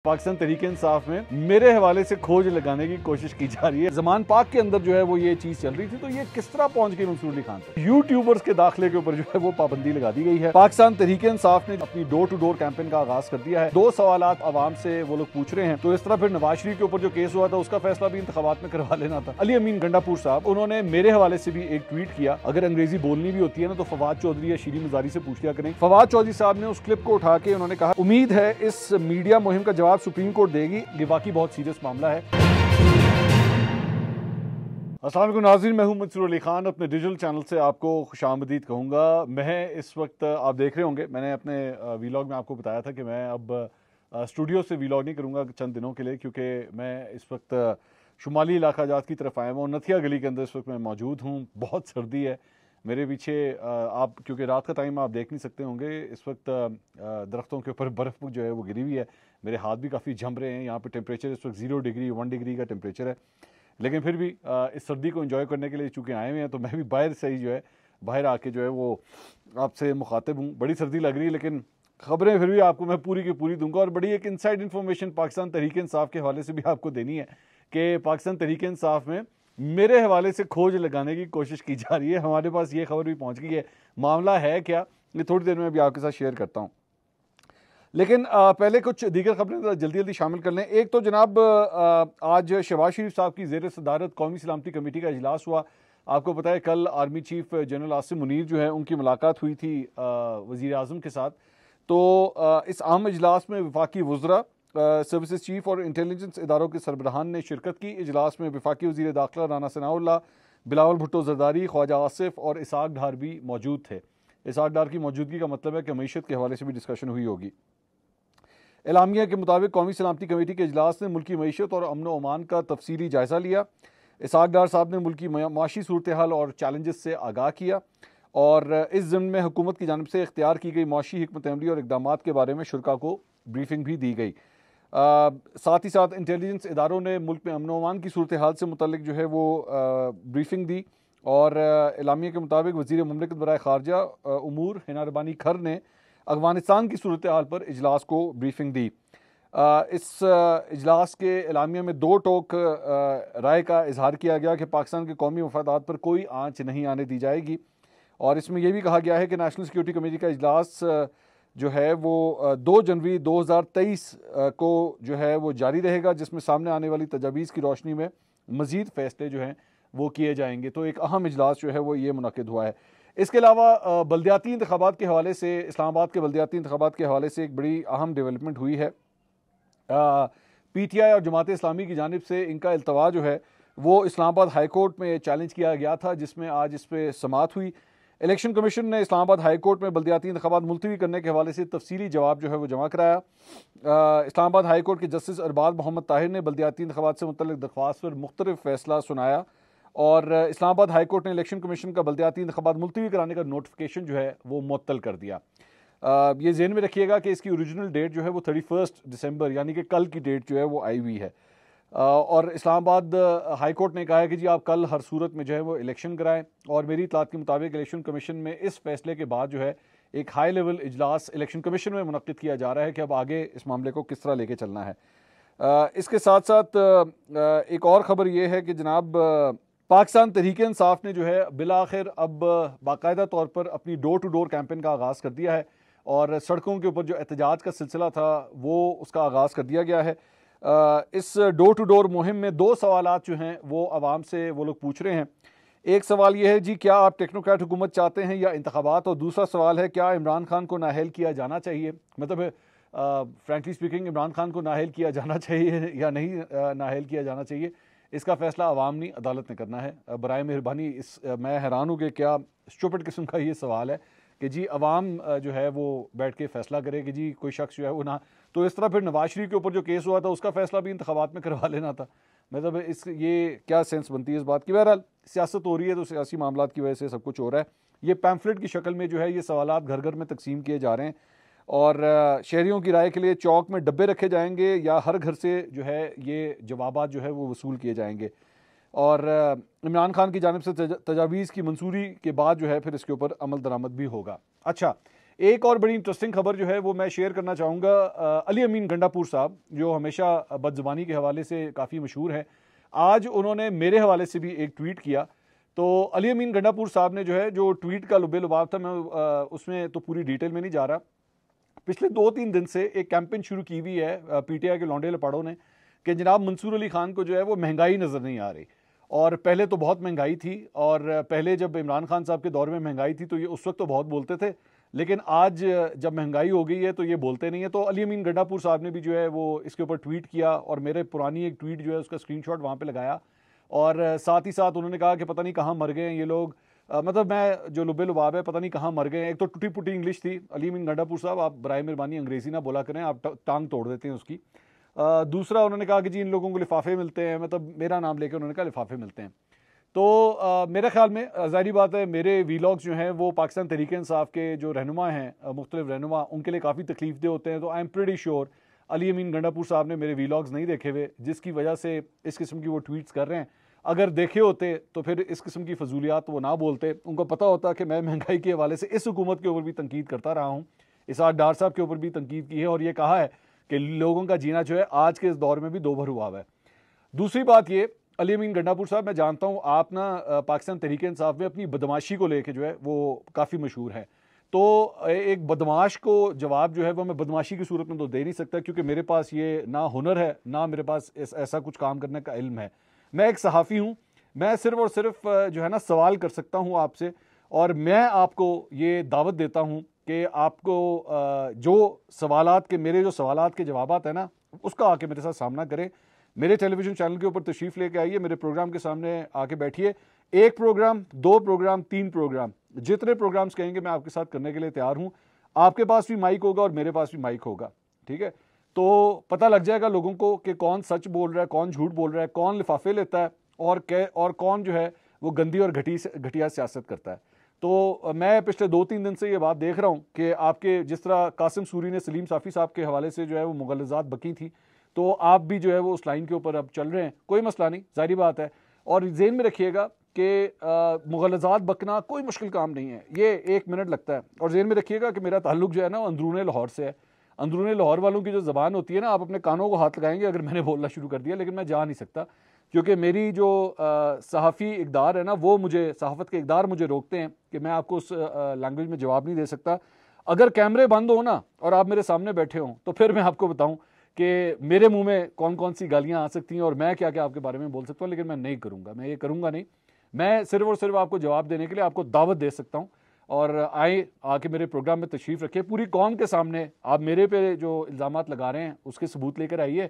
पाकिस्तान तहरीक इंसाफ में मेरे हवाले से खोज लगाने की कोशिश की जा रही है। जमान पाक के अंदर जो है वो ये चीज चल रही थी, तो ये किस तरह पहुंच गई मंसूर अली खान तक। यूट्यूबर्स के दाखिले के ऊपर जो है वो पाबंदी लगा दी गई है। पाकिस्तान तहरीक इंसाफ ने अपनी डोर टू डोर कैंपेन का आगाज कर दिया है। 2 सवाल आवाम से वो लोग पूछ रहे हैं, तो इस तरह फिर नवाज शरीफ के ऊपर जो केस हुआ था उसका फैसला भी इंतखाबात में करवा लेना था। अली अमीन गंडापुर साहब, उन्होंने मेरे हवाले से भी एक ट्वीट किया, अगर अंग्रेजी बोलनी भी होती है ना तो फवाद चौधरी या शीरी मजारी से पूछ लिया करें। फवाद चौधरी साहब ने उस क्लिप को उठा के उन्होंने कहा, उम्मीद है इस मीडिया मुहिम का जवाब सुप्रीम कोर्ट देगी, ये वाकई बहुत सीरियस मामला है। अस्सलाम वालेकुम नाज़रीन, मैं हूं मंसूर अली खान। अपने डिजिटल चैनल से आपको खुशामदीद कहूँगा। मैं इस वक्त, आप देख रहे होंगे, मैंने अपने वीलॉग में आपको बताया था कि मैं अब स्टूडियो से वीलॉग नहीं करूँगा चंद दिनों के लिए, क्योंकि मैं इस वक्त शुमाली इलाका जात की तरफ आया हूँ। नथिया गली के अंदर इस वक्त मैं मौजूद हूँ। बहुत सर्दी है मेरे पीछे। आप क्योंकि रात का टाइम आप देख नहीं सकते होंगे, इस वक्त दरख्तों के ऊपर बर्फ़ जो है वो गिरी हुई है। मेरे हाथ भी काफ़ी जम रहे हैं। यहाँ पे टेम्परेचर इस वक्त 0 डिग्री 1 डिग्री का टेम्परेचर है, लेकिन फिर भी इस सर्दी को एंजॉय करने के लिए चूँकि आए हुए हैं, तो मैं भी बाहर से ही जो है बाहर आके जो है वो आपसे मुखातिब हूँ। बड़ी सर्दी लग रही है, लेकिन खबरें फिर भी आपको मैं पूरी की पूरी दूंगा। और बड़ी एक इनसाइड इन्फॉर्मेशन पाकिस्तान तहरीक इंसाफ के हवाले से भी आपको देनी है कि पाकिस्तान तहरीक इंसाफ में मेरे हवाले से खोज लगाने की कोशिश की जा रही है। हमारे पास ये खबर भी पहुँच गई है। मामला है क्या, ये थोड़ी देर में अभी आपके साथ शेयर करता हूँ, लेकिन पहले कुछ दीगर खबरें जल्दी जल्दी शामिल कर लें। एक तो जनाब, आज शहबाज शरीफ साहब की ज़ेर सदारत कौमी सलामती कमेटी का इजलास हुआ। आपको पता है कल army chief general Asim Munir जो है उनकी मुलाकात हुई थी वज़ीर आज़म के साथ। तो इस आम इजलास में वफाकी वज़रा, सर्विसेज चीफ और इंटेलिजेंस इदारों के सरबराहान ने शिरकत की। इजलास में वफाकी वज़ीर दाखिला राना सनाउल्लाह, बिलावल भुट्टो जरदारी, ख्वाजा आसिफ और इसाक डार भी मौजूद थे। इसाक डार की मौजूदगी का मतलब है कि मईशत के हवाले से भी डिस्कशन हुई होगी। एलामिया के मुताबिक कौमी सलामती कमेटी के इजलास ने मुल्की मईशत और अमन व अमान का तफसीली जायज़ा लिया। इसाक डार साहब ने मुल्की माशी सूरत हाल और चैलेंजेस से आगाह किया, और इस ज़िम्न में हुकूमत की जानिब से इख्तियार की गई माशी हिकमत अमली और इक़दाम के बारे में शुरा को ब्रीफिंग भी दी गई। साथ ही साथ इंटेलिजेंस इदारों ने मुल्क में अमन व अमान की सूरत हाल से मुतल्लिक जो है वो ब्रीफिंग दी। और एलामिया के मुताबिक वज़ीर मुमलिकत बराए खारजा उमूर हिना रबानी खर ने अफ़गानिस्तान की सूरत हाल पर इजलास को ब्रीफिंग दी। इस इजलास के एलामिया में 2 टोक राय का इजहार किया गया कि पाकिस्तान के कौमी मफादात पर कोई आँच नहीं आने दी जाएगी, और इसमें यह भी कहा गया है कि नेशनल सिक्योरिटी कमेटी का इजलास जो है वो 2 जनवरी 2023 को जो है वो जारी रहेगा, जिसमें सामने आने वाली तजावीज़ की रोशनी में मज़ीद फ़ैसले जो हैं वो किए जाएंगे। तो एक अहम इजलास जो है वो ये मुनक़िद हुआ है। इसके अलावा बल्दियाती इंतखाबात के हवाले से, इस्लामाबाद के बल्दियाती इंतखाबात के हवाले से एक बड़ी अहम डेवलपमेंट हुई है। PTI और जमात इस्लामी की जानिब से इनका इल्तवा जो है वो इस्लामाबाद हाई कोर्ट में चैलेंज किया गया था, जिसमें आज इस पर समाअत हुई। इलेक्शन कमीशन ने इस्लामाबाद हाई कोर्ट में बल्दियाती इंतखाबात मुलतवी करने के हवाले से तफसीली जवाब जो है वो जमा कराया। इस्लामाबाद हाई कोर्ट के जस्टिस अरबाज मोहम्मद ताहिर ने बल्दियाती इंतखाबात से मुतल्लिक दरख्वास्त पर मुख्तलिफ फैसला सुनाया, और इस्लामाबाद हाई कोर्ट ने इलेक्शन कमीशन का बल्दियाती इंतखाबात मुलतवी कराने का नोटिफिकेशन जो है वो मुअत्तल कर दिया। ये ज़हन में रखिएगा कि इसकी ओरिजिनल डेट जो है वो 31 दिसंबर यानी कि कल की डेट जो है वो आई हुई है। और इस्लामाबाद हाई कोर्ट ने कहा है कि जी आप कल हर सूरत में जो है वो इलेक्शन कराएं, और मेरी इत्तलात के मुताबिक इलेक्शन कमीशन में इस फैसले के बाद जो है एक हाई लेवल इजलास इलेक्शन कमीशन में मुनक़्क़िद किया जा रहा है कि अब आगे इस मामले को किस तरह लेके चलना है। इसके साथ साथ एक और ख़बर ये है कि जनाब, पाकिस्तान तहरीक इंसाफ ने जो है बिलाखिर अब बाकायदा तौर पर अपनी डोर टू डोर कैंपेन का आगाज़ कर दिया है, और सड़कों के ऊपर जो एहतजाज का सिलसिला था वो उसका आगाज़ कर दिया गया है। इस डोर टू डोर मुहिम में 2 सवालात जो हैं वो आवाम से वो लोग पूछ रहे हैं। एक सवाल ये है जी, क्या आप टेक्नोक्रेट हुकूमत चाहते हैं या इंतखाबात, और दूसरा सवाल है क्या इमरान खान को नाअहल किया जाना चाहिए। मतलब फ्रैंकली स्पीकिंग इमरान खान को नाअहल किया जाना चाहिए या नहीं नाअहल किया जाना चाहिए, इसका फैसला अवाम नहीं अदालत ने करना है। बराए मेहरबानी, मैं हैरान हूँ कि क्या स्टूपिड किस्म का ये सवाल है कि जी अवाम जो है वो बैठ के फैसला करे कि जी कोई शख्स जो है वो ना, तो इस तरह फिर नवाज शरीफ के ऊपर जो केस हुआ था उसका फैसला भी इंतखाबात में करवा लेना था। मतलब ये क्या सेंस बनती है इस बात की। बहरहाल सियासत हो रही है तो सियासी मामला की वजह से सब कुछ हो रहा है। ये पैम्फलेट की शक्ल में जो है ये सवालात घर घर में तकसीम किए जा रहे हैं, और शहरियों की राय के लिए चौक में डब्बे रखे जाएंगे या हर घर से जो है ये जवाबात जो है वो वसूल किए जाएंगे। और इमरान खान की जानिब से तजावीज़ की मंजूरी के बाद जो है फिर इसके ऊपर अमल दरामद भी होगा। अच्छा, एक और बड़ी इंटरेस्टिंग खबर जो है वो मैं शेयर करना चाहूँगा। अली अमीन गंडापुर साहब जो हमेशा बदजुबानी के हवाले से काफ़ी मशहूर हैं, आज उन्होंने मेरे हवाले से भी एक ट्वीट किया। तो अली अमीन गंडापुर साहब ने जो है जो ट्वीट का लुबे लुबाब था, मैं उसमें तो पूरी डिटेल में नहीं जा रहा। पिछले 2-3 दिन से एक कैंपेन शुरू की हुई है पीटीआई के लौंडे लपाड़ों ने कि जनाब मंसूर अली खान को जो है वो महंगाई नज़र नहीं आ रही। और पहले तो बहुत महंगाई थी, और पहले जब इमरान खान साहब के दौर में महंगाई थी तो ये उस वक्त तो बहुत बोलते थे, लेकिन आज जब महंगाई हो गई है तो ये बोलते नहीं है। तो अली अमीन गंडापुर साहब ने भी जो है वो इसके ऊपर ट्वीट किया, और मेरे पुरानी एक ट्वीट जो है उसका स्क्रीनशॉट वहाँ पे लगाया, और साथ ही साथ उन्होंने कहा कि पता नहीं कहाँ मर गए हैं ये लोग। मतलब मैं जो लुबे लुबाब है पता नहीं कहाँ मर गए हैं। एक तो टूटी फूटी इंग्लिश थी। अली अमीन गंडापुर साहब, आप बराए मेहरबानी अंग्रेज़ी ना बोला करें, आप टांग तोड़ देते हैं उसकी। दूसरा उन्होंने कहा कि जी इन लोगों को लिफाफे मिलते हैं, मतलब मेरा नाम लेकर उन्होंने कहा लिफाफे मिलते हैं। तो मेरे ख्याल में ज़ाहिर बात है मेरे वीलॉग्स जो हैं वो पाकिस्तान तहरीक इंसाफ के जो रहनुमा हैं, मुख्तलिफ रहनुमा, उनके लिए काफ़ी तकलीफ दे होते हैं। तो I am pretty sure Ali Amin Gandapur साहब ने मेरे वीलॉग्स नहीं देखे हुए, जिसकी वजह से इस किस्म की वो ट्वीट्स कर रहे हैं। अगर देखे होते तो फिर इस किस्म की फजूलियात वो ना बोलते। उनको पता होता कि मैं महंगाई के हवाले से इस हुकूमत के ऊपर भी तनकीद करता रहा हूँ, इसाद डार साहब के ऊपर भी तनकीद की है, और ये कहा है कि लोगों का जीना जो है आज के इस दौर में भी दो भर हुआ है। दूसरी बात ये, अली अमीन गंडापुर साहब, मैं जानता हूँ आप ना पाकिस्तान तहरीक इंसाफ में अपनी बदमाशी को लेके जो है वो काफ़ी मशहूर है। तो एक बदमाश को जवाब जो है वो मैं बदमाशी की सूरत में तो दे नहीं सकता, क्योंकि मेरे पास ये ना हुनर है ना मेरे पास ऐसा कुछ काम करने का इल्म है। मैं एक सहाफ़ी हूँ, मैं सिर्फ और सिर्फ जो है ना सवाल कर सकता हूँ आपसे, और मैं आपको ये दावत देता हूँ कि आपको जो सवालात के, मेरे जो सवालात के जवाबात हैं ना, उसका आके मेरे साथ सामना करें। मेरे टेलीविज़न चैनल के ऊपर तशरीफ़ लेके आइए, मेरे प्रोग्राम के सामने आके बैठिए। 1 प्रोग्राम, 2 प्रोग्राम, 3 प्रोग्राम, जितने प्रोग्राम्स कहेंगे मैं आपके साथ करने के लिए तैयार हूँ। आपके पास भी माइक होगा और मेरे पास भी माइक होगा, ठीक है? तो पता लग जाएगा लोगों को कि कौन सच बोल रहा है, कौन झूठ बोल रहा है, कौन लिफाफे लेता है, और कौन जो है वो गंदी और घटिया सियासत करता है। तो मैं पिछले 2-3 दिन से ये बात देख रहा हूँ कि आपके, जिस तरह कासिम सूरी ने सलीम साफ़ी साहब के हवाले से जो है वो मुगलज़ात बकी थी, तो आप भी जो है वो उस लाइन के ऊपर अब चल रहे हैं। कोई मसला नहीं, ज़ाहिर बात है। और ज़हन में रखिएगा कि मुगलज़ात बकना कोई मुश्किल काम नहीं है, ये 1 मिनट लगता है। और ज़हन में रखिएगा कि मेरा ताल्लुक जो है ना वो अंदरूनी लाहौर से है। अंदरूनी लाहौर वालों की जो ज़बान होती है ना, आप अपने कानों को हाथ लगाएंगे अगर मैंने बोलना शुरू कर दिया, लेकिन मैं जा नहीं सकता, क्योंकि मेरी जो सहाफ़ी इक़दार है ना, वो मुझे, सहाफ़त के इक़दार मुझे रोकते हैं कि मैं आपको उस लैंग्वेज में जवाब नहीं दे सकता। अगर कैमरे बंद हो ना और आप मेरे सामने बैठे हों तो फिर मैं आपको बताऊं कि मेरे मुंह में कौन कौन सी गालियां आ सकती हैं और मैं क्या क्या आपके बारे में बोल सकता हूं, लेकिन मैं नहीं करूंगा, मैं ये करूंगा नहीं। मैं सिर्फ और सिर्फ आपको जवाब देने के लिए आपको दावत दे सकता हूं, और आके मेरे प्रोग्राम में तशरीफ़ रखिए। पूरी कौम के सामने आप मेरे पे जो इल्ज़ामात लगा रहे हैं उसके सबूत लेकर आइए,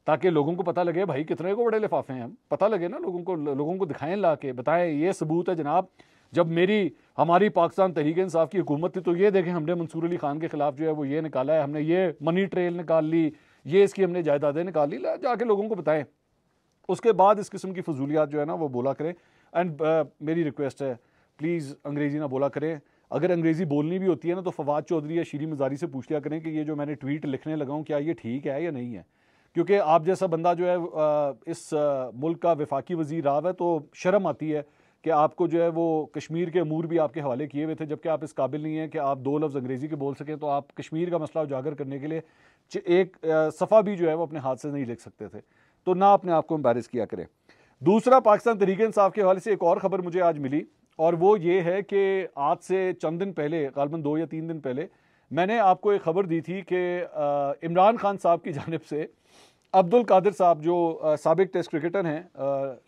ताकि लोगों को पता लगे भाई कितने को बड़े लिफाफे हैं, हम पता लगे ना लोगों को दिखाएं, ला के बताएं ये सबूत है जनाब। जब हमारी पाकिस्तान तहरीक इंसाफ की हुकूमत थी तो ये देखें हमने मंसूर अली खान के खिलाफ जो है वो ये निकाला है, हमने ये मनी ट्रेल निकाल ली, ये इसकी हमने जायदादें निकाल ली, जाके लोगों को बताएं। उसके बाद इस किस्म की फजूलियात जो है ना वो बोला करें। एंड मेरी रिक्वेस्ट है, प्लीज़ अंग्रेज़ी ना बोला करें। अगर अंग्रेज़ी बोलनी भी होती है ना तो फवाद चौधरी या शीरी मज़ारी से पूछ लिया करें कि ये जो मैंने ट्वीट लिखने लगा हूँ क्या ये ठीक है या नहीं है, क्योंकि आप जैसा बंदा जो है इस मुल्क का वफाकी वज़ीर रहा है, तो शर्म आती है कि आपको जो है वो कश्मीर के अमूर भी आपके हवाले किए हुए थे, जबकि आप इस काबिल नहीं हैं कि आप 2 लफ्ज़ अंग्रेज़ी के बोल सकें। तो आप कश्मीर का मसला उजागर करने के लिए एक सफ़ा भी जो है वो अपने हाथ से नहीं लिख सकते थे, तो ना अपने आप को एम्बैरेस किया करें। दूसरा, पाकिस्तान तहरीक इंसाफ के हवाले से एक और ख़बर मुझे आज मिली, और वो ये है कि आज से चंद दिन पहले, गालिबन 2 या 3 दिन पहले, मैंने आपको एक ख़बर दी थी कि इमरान खान साहब की जानिब से अब्दुल कादिर साहब जो साबिक टेस्ट क्रिकेटर हैं,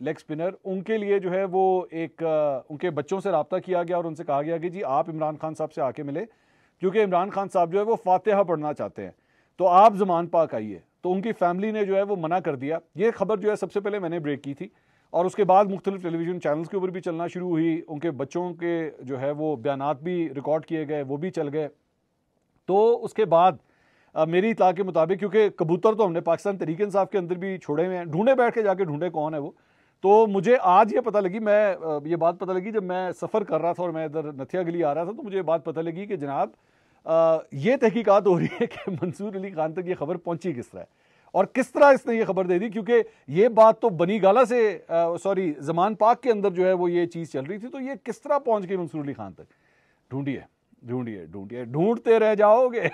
लेग स्पिनर, उनके लिए जो है वो एक उनके बच्चों से रब्ता किया गया और उनसे कहा गया कि जी आप इमरान खान साहब से आके मिले, क्योंकि इमरान खान साहब जो है वो फातिहा पढ़ना चाहते हैं, तो आप ज़मान पाक आइए। तो उनकी फैमिली ने जो है वो मना कर दिया। ये खबर जो है सबसे पहले मैंने ब्रेक की थी, और उसके बाद मुख्तलिफ टेलीविज़न चैनल्स के ऊपर भी चलना शुरू हुई। उनके बच्चों के जो है वो बयानात भी रिकॉर्ड किए गए, वो भी चल गए। तो उसके बाद मेरी इत्तला के मुताबिक, क्योंकि कबूतर तो हमने पाकिस्तान तहरीक इंसाफ के अंदर भी छोड़े हुए हैं, ढूंढे बैठ के जाके ढूंढे कौन है वो, तो मुझे आज ये पता लगी, ये बात पता लगी जब मैं सफ़र कर रहा था और मैं इधर नथिया गली आ रहा था, तो मुझे बात पता लगी कि जनाब ये तहकीकात हो रही है कि मंसूर अली खान तक ये खबर पहुंची किस तरह और किस तरह इसने ये खबर दे दी, क्योंकि ये बात तो बनी गाला से ज़मान पाक के अंदर जो है वो ये चीज़ चल रही थी, तो ये किस तरह पहुंच गई मंसूर अली खान तक। ढूंढिए, ढूंढिए ढूंढिए, ढूंढते रह जाओगे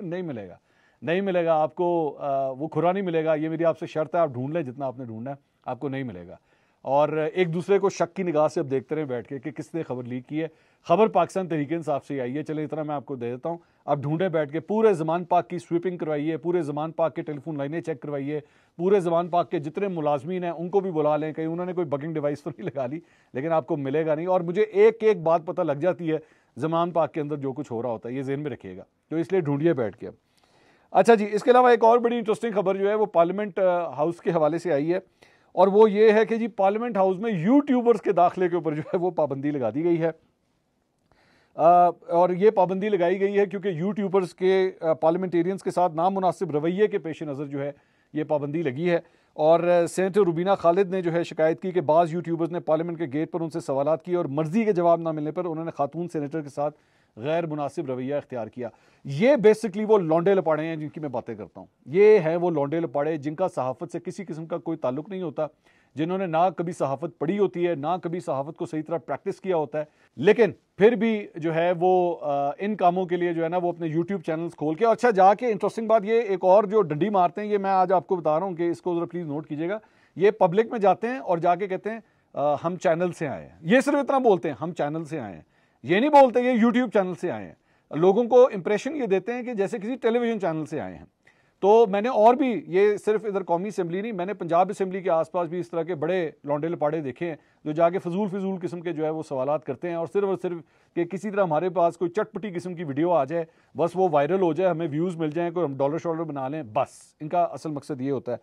नहीं मिलेगा, नहीं मिलेगा आपको, वो खुरा नहीं मिलेगा। ये मेरी आपसे शर्त है, आप ढूंढ लें जितना आपने ढूंढना है, आपको नहीं मिलेगा। और एक दूसरे को शक की निगाह से अब देखते रहे बैठ के कि किसने खबर लीक की है। खबर पाकिस्तान तहरीक इंसाफ से ही आई है, चले इतना मैं आपको दे देता हूँ। आप ढूंढे बैठ के, पूरे ज़मान पाक की स्वीपिंग करवाइए, पूरे ज़मान पाक के टेलीफोन लाइनें चेक करवाइए, पूरे ज़मान पाक के जितने मुलाजमीन हैं उनको भी बुला लें, कहीं उन्होंने कोई बगिंग डिवाइस तो नहीं लगा ली, लेकिन आपको मिलेगा नहीं। और मुझे एक एक बात पता लग जाती है ज़मान पाक के अंदर जो कुछ हो रहा होता है, ये ज़हन में रखिएगा, तो इसलिए ढूंढिए बैठ के। अच्छा जी, इसके अलावा एक और बड़ी इंटरेस्टिंग खबर जो है वो पार्लियामेंट हाउस के हवाले से आई है, और वो ये है कि जी पार्लियामेंट हाउस में यूट्यूबर्स के दाखिले के ऊपर जो है वो पाबंदी लगा दी गई है। और ये पाबंदी लगाई गई है क्योंकि यूट्यूबर्स के पार्लियामेंटेरियंस के साथ नामुनासिब रवैये के पेश नज़र जो है ये पाबंदी लगी है। और सेनेटर रुबीना खालिद ने जो है शिकायत की कि बाज़ यूट्यूबर्स ने पार्लियामेंट के गेट पर उनसे सवालात किए और मर्जी के जवाब ना मिलने पर उन्होंने खातून सेनेटर के साथ गैर मुनासिब रवैया इख्तियार किया। ये बेसिकली वो लौंडे लपाड़े हैं जिनकी मैं बातें करता हूँ। ये है वो लौंडे लपाड़े जिनका सहाफ़त से किसी किस्म का कोई ताल्लुक नहीं होता, जिन्होंने ना कभी सहाफ़त पढ़ी होती है, ना कभी सहाफ़त को सही तरह प्रैक्टिस किया होता है, लेकिन फिर भी जो है वो इन कामों के लिए जो है ना वो अपने यूट्यूब चैनल्स खोल के, अच्छा जाके इंटरेस्टिंग बात ये एक और जो डंडी मारते हैं, ये मैं आज आपको बता रहा हूँ कि इसको ज़रा प्लीज़ नोट कीजिएगा। ये पब्लिक में जाते हैं और जाके कहते हैं हम चैनल से आए हैं। ये सिर्फ इतना बोलते हैं, हम चैनल से आए हैं, ये नहीं बोलते ये यूट्यूब चैनल से आए हैं। लोगों को इंप्रेशन ये देते हैं कि जैसे किसी टेलीविजन चैनल से आए हैं। तो मैंने और भी, ये सिर्फ इधर कौमी असेंबली नहीं, मैंने पंजाब असेंबली के आसपास भी इस तरह के बड़े लौंडे लपाड़े देखे हैं जो जाके फजूल किस्म के जो है वो सवालात करते हैं, और सिर्फ कि किसी तरह हमारे पास कोई चटपटी किस्म की वीडियो आ जाए, बस वो वायरल हो जाए, हमें व्यूज़ मिल जाएँ, कोई हम डॉलर शॉलर बना लें, बस इनका असल मकसद ये होता है।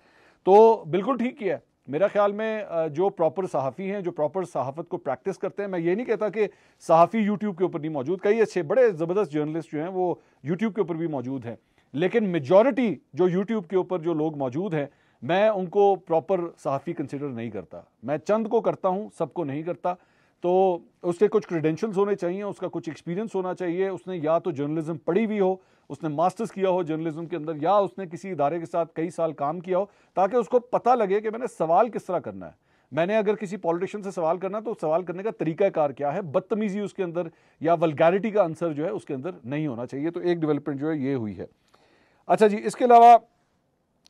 तो बिल्कुल ठीक किया है मेरा ख्याल में। जो प्रॉपर सहाफ़ी हैं, जो प्रॉपर सहाफ़त को प्रैक्टिस करते हैं, मैं ये नहीं कहता कि सहाफ़ी यूट्यूब के ऊपर नहीं मौजूद, कई अच्छे बड़े ज़बरदस्त जर्नलिस्ट जो हैं वो यूट्यूब के ऊपर भी मौजूद हैं, लेकिन मेजॉरिटी जो यूट्यूब के ऊपर जो लोग मौजूद हैं, मैं उनको प्रॉपर सहाफ़ी कंसिडर नहीं करता। मैं चंद को करता हूँ, सबको नहीं करता। तो उसके कुछ क्रेडेंशियल्स होने चाहिए, उसका कुछ एक्सपीरियंस होना चाहिए, उसने या तो जर्नलिज्म पढ़ी हुई हो, उसने मास्टर्स किया हो जर्नलिज्म के अंदर, या उसने किसी इदारे के साथ कई साल काम किया हो, ताकि उसको पता लगे कि मैंने सवाल किस तरह करना है। मैंने अगर किसी पॉलिटिशियन से सवाल करना तो सवाल करने का तरीकाकार क्या है, बदतमीजी उसके अंदर या वल्गैरिटी का आंसर जो है उसके अंदर नहीं होना चाहिए। तो एक डेवलपमेंट जो है ये हुई है। अच्छा जी, इसके अलावा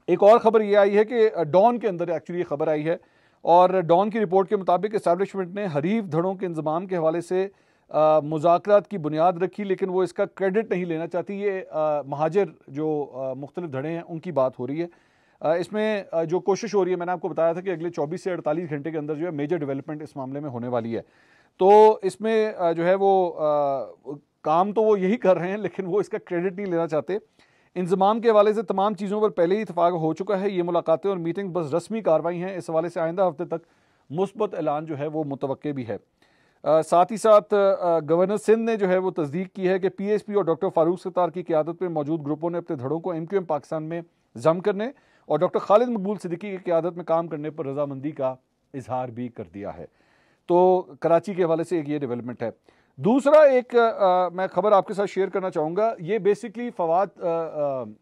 एक और खबर ये आई है कि डॉन के अंदर एक्चुअली ये खबर आई है, और डॉन की रिपोर्ट के मुताबिक एस्टैब्लिशमेंट ने हरीफ धड़ों के इंतजाम के हवाले से मुज़ाकरात की बुनियाद रखी, लेकिन वो इसका क्रेडिट नहीं लेना चाहती। ये महाजर जो मुख्तलिफ धड़े हैं उनकी बात हो रही है। इसमें जो कोशिश हो रही है, मैंने आपको बताया था कि अगले 24 से 48 घंटे के अंदर जो है मेजर डेवलपमेंट इस मामले में होने वाली है। तो इसमें जो है वो काम तो वो यही कर रहे हैं, लेकिन वो इसका क्रेडिट नहीं लेना चाहते। इंतजाम के हवाले से तमाम चीज़ों पर पहले ही इतफाक हो चुका है। ये मुलाकातें और मीटिंग बस रस्मी कार्रवाई हैं। इस हवाले से आइंदा हफ्ते तक मुस्बत ऐलान जो है वो मुतवक्के भी है। साथ ही साथ गवर्नर सिंध ने जो है वो तस्दीक की है कि PSP और डॉक्टर फारूक सत्तार की क़यादत में मौजूद ग्रुपों ने अपने धड़ों को MQM पाकिस्तान में जम करने और डॉक्टर खालिद मकबूल सिद्दीकी की क़यादत में काम करने पर रजामंदी का इजहार भी कर दिया है। तो कराची के हवाले से एक ये डेवलपमेंट है। दूसरा एक मैं खबर आपके साथ शेयर करना चाहूँगा। ये बेसिकली फवाद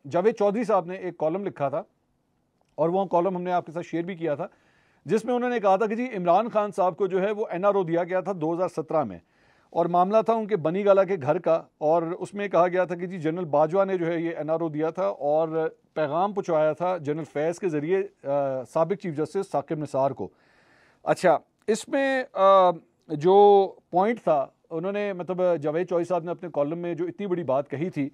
जावेद चौधरी साहब ने एक कॉलम लिखा था, और वो कॉलम हमने आपके साथ शेयर भी किया था, जिसमें उन्होंने कहा था कि जी इमरान खान साहब को जो है वो NRO दिया गया था 2017 में, और मामला था उनके बनी गाला के घर का, और उसमें कहा गया था कि जी जनरल बाजवा ने जो है ये NRO दिया था और पैगाम पहुँचाया था जनरल फैज़ के ज़रिए साबिक चीफ जस्टिस साकिब निसार को। अच्छा, इसमें जो पॉइंट था, उन्होंने मतलब जावेद चौधरी साहब ने अपने कॉलम में जो इतनी बड़ी बात कही थी,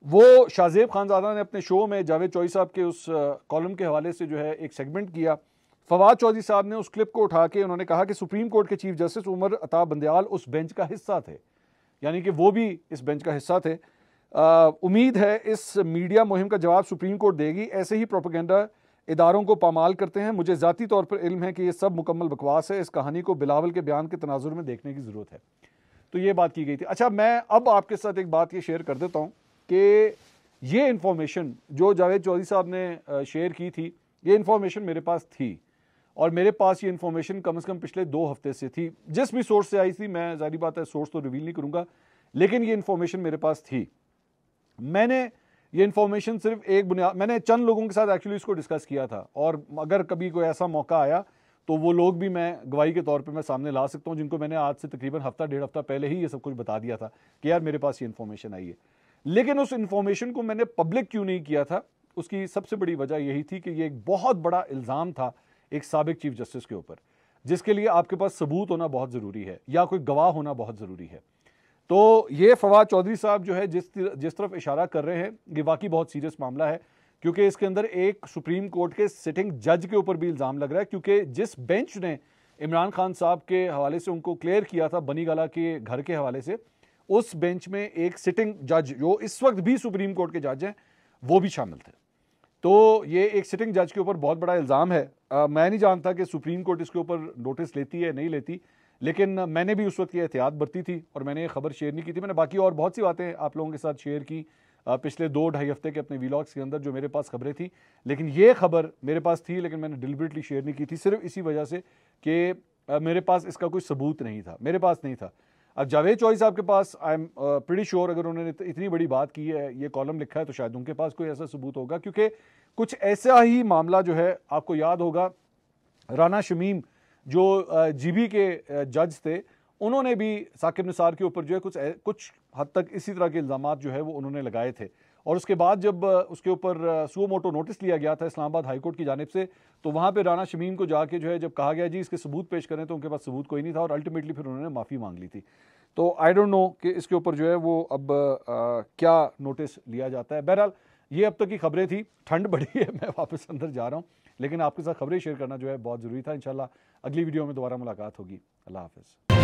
वो शाहजेब खानजादा ने अपने शो में जावेद चौधरी साहब के उस कॉलम के हवाले से जो है एक सेगमेंट किया। फवाद चौधरी साहब ने उस क्लिप को उठा के उन्होंने कहा कि सुप्रीम कोर्ट के चीफ जस्टिस उमर अता बंदयाल उस बेंच का हिस्सा थे, यानी कि वो भी इस बेंच का हिस्सा थे। उम्मीद है इस मीडिया मुहिम का जवाब सुप्रीम कोर्ट देगी। ऐसे ही प्रोपेगेंडा इदारों को पामाल करते हैं। मुझे ज़ाती तौर पर इल्म है कि ये सब मुकम्मल बकवास है। इस कहानी को बिलावल के बयान के तनाजुर में देखने की ज़रूरत है। तो ये बात की गई थी। अच्छा, मैं अब आपके साथ एक बात ये शेयर कर देता हूँ कि ये इन्फॉर्मेशन जो जावेद चौधरी साहब ने शेयर की थी, ये इन्फॉर्मेशन मेरे पास थी, और मेरे पास ये इन्फॉर्मेशन कम से कम पिछले 2 हफ्ते से थी। जिस भी सोर्स से आई थी, मैं ज़ाहिर बात है सोर्स तो रिवील नहीं करूँगा, लेकिन ये इन्फॉर्मेशन मेरे पास थी। मैंने ये इन्फॉर्मेशन सिर्फ एक बुनियाद, मैंने चंद लोगों के साथ एक्चुअली इसको डिस्कस किया था, और अगर कभी कोई ऐसा मौका आया तो वो लोग भी मैं गवाही के तौर पे मैं सामने ला सकता हूँ, जिनको मैंने आज से तकरीबन हफ्ता डेढ़ हफ्ता पहले ही ये सब कुछ बता दिया था कि यार मेरे पास ये इन्फॉर्मेशन आई है। लेकिन उस इन्फॉर्मेशन को मैंने पब्लिक क्यों नहीं किया था, उसकी सबसे बड़ी वजह यही थी कि ये एक बहुत बड़ा इल्ज़ाम था एक साबिक चीफ जस्टिस के ऊपर, जिसके लिए आपके पास सबूत होना बहुत ज़रूरी है या कोई गवाह होना बहुत ज़रूरी है। तो ये फवाद चौधरी साहब जो है जिस तरफ इशारा कर रहे हैं, ये वाकई बहुत सीरियस मामला है, क्योंकि इसके अंदर एक सुप्रीम कोर्ट के सिटिंग जज के ऊपर भी इल्ज़ाम लग रहा है, क्योंकि जिस बेंच ने इमरान खान साहब के हवाले से उनको क्लियर किया था बनीगाला के घर के हवाले से, उस बेंच में एक सिटिंग जज जो इस वक्त भी सुप्रीम कोर्ट के जज हैं वो भी शामिल थे। तो ये एक सिटिंग जज के ऊपर बहुत बड़ा इल्ज़ाम है। मैं नहीं जानता कि सुप्रीम कोर्ट इसके ऊपर नोटिस लेती है नहीं लेती, लेकिन मैंने भी उस वक्त ये एहतियात बरती थी और मैंने ये खबर शेयर नहीं की थी। मैंने बाकी और बहुत सी बातें आप लोगों के साथ शेयर की पिछले 2-2.5 हफ्ते के अपने वीलॉग्स के अंदर जो मेरे पास खबरें थी, लेकिन ये खबर मेरे पास थी लेकिन मैंने डिलिबरेटली शेयर नहीं की थी, सिर्फ इसी वजह से कि मेरे पास इसका कोई सबूत नहीं था, मेरे पास नहीं था। अब जावेद चौधरी साहब के पास आई एम प्रीटी श्योर अगर उन्होंने इतनी बड़ी बात की है, ये कॉलम लिखा है, तो शायद उनके पास कोई ऐसा सबूत होगा, क्योंकि कुछ ऐसा ही मामला जो है आपको याद होगा राना शमीम जो जीबी के जज थे, उन्होंने भी साकिब निसार के ऊपर जो है कुछ हद तक इसी तरह के इल्ज़ामात जो है वो उन्होंने लगाए थे। और उसके बाद जब उसके ऊपर सुओ मोटो नोटिस लिया गया था इस्लामाबाद हाई कोर्ट की जानिब से, तो वहाँ पे राना शमीम को जाके जो है जब कहा गया जी इसके सबूत पेश करें, तो उनके पास सबूत कोई नहीं था और अल्टीमेटली फिर उन्होंने माफ़ी मांग ली थी। तो आई डोंट नो कि इसके ऊपर जो है वो अब क्या नोटिस लिया जाता है। बहरहाल ये अब तक की खबरें थी, ठंड बढ़ी है, मैं वापस अंदर जा रहा हूँ, लेकिन आपके साथ खबरें शेयर करना जो है बहुत ज़रूरी था। इंशाल्लाह अगली वीडियो में दोबारा मुलाकात होगी। अल्लाह हाफ़िज़।